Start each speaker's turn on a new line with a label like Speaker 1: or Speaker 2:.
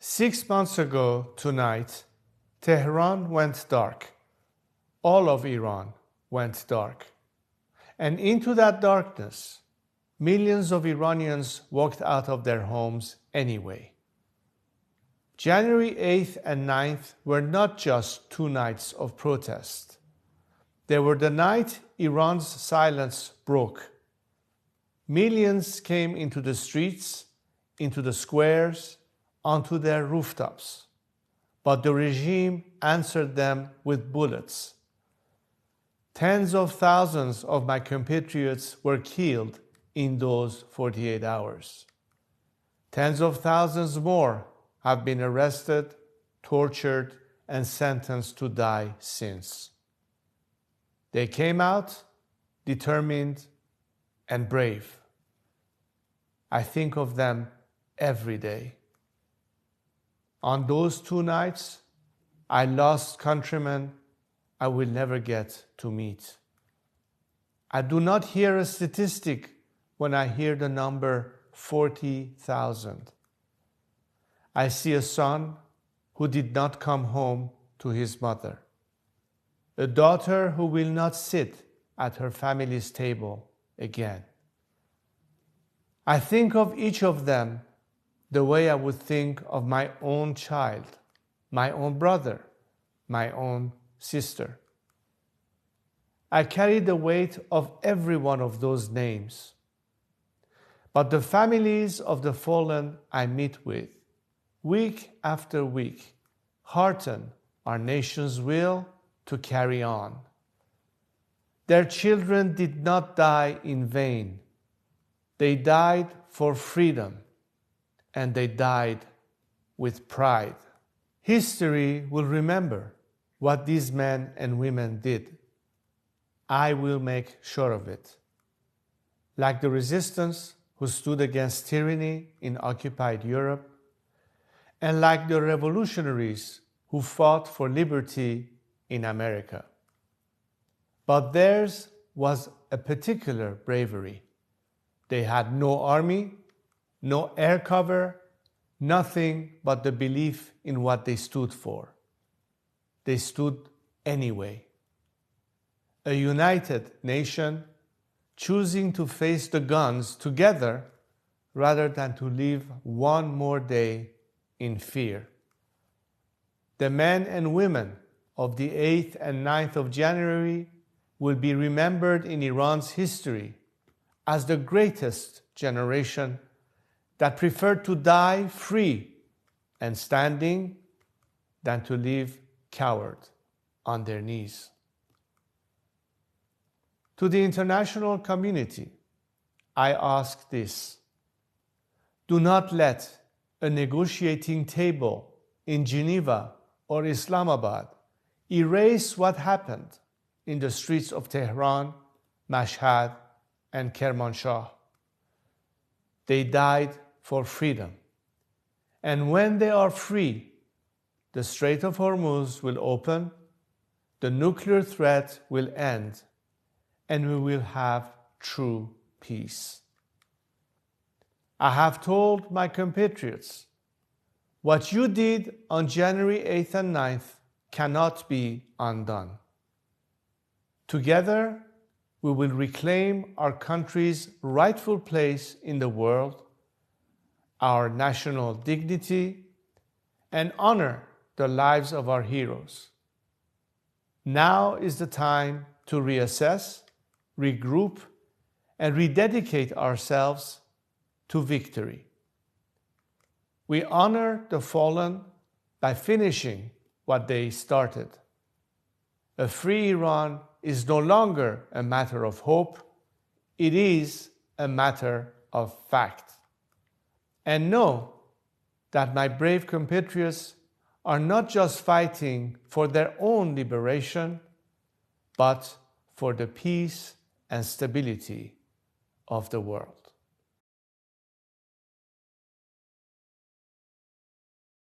Speaker 1: 6 months ago tonight, Tehran went dark. All of Iran went dark. And into that darkness, millions of Iranians walked out of their homes anyway. January 8th and 9th were not just 2 nights of protest. They were the night Iran's silence broke. Millions came into the streets, into the squares, onto their rooftops. But the regime answered them with bullets. Tens of thousands of my compatriots were killed in those 48 hours. Tens of thousands more have been arrested, tortured, and sentenced to die since. They came out determined and brave. I think of them every day. On those 2 nights, I lost countrymen I will never get to meet. I do not hear a statistic when I hear the number 40,000. I see a son who did not come home to his mother, a daughter who will not sit at her family's table again. I think of each of them the way I would think of my own child, my own brother, my own sister. I carry the weight of every one of those names. But the families of the fallen I meet with, week after week, hearten our nation's will to carry on. Their children did not die in vain. They died for freedom, and they died with pride. History will remember what these men and women did. I will make sure of it. Like the resistance who stood against tyranny in occupied Europe, and like the revolutionaries who fought for liberty in America. But theirs was a particular bravery. They had no army, no air cover, nothing but the belief in what they stood for. They stood anyway. A united nation choosing to face the guns together rather than to live one more day in fear. The men and women of the 8th and 9th of January will be remembered in Iran's history as the greatest generation that preferred to die free and standing than to live coward on their knees. To the international community, I ask this: do not let a negotiating table in Geneva or Islamabad erase what happened in the streets of Tehran, Mashhad, and Kermanshah. They died for freedom. And when they are free, the Strait of Hormuz will open, the nuclear threat will end, and we will have true peace. I have told my compatriots, what you did on January 8th and 9th cannot be undone. Together, we will reclaim our country's rightful place in the world, our national dignity, and honor the lives of our heroes. Now is the time to reassess, regroup, and rededicate ourselves to victory. We honor the fallen by finishing what they started. A free Iran is no longer a matter of hope, it is a matter of fact. And know that my brave compatriots are not just fighting for their own liberation, but for the peace and stability of the world.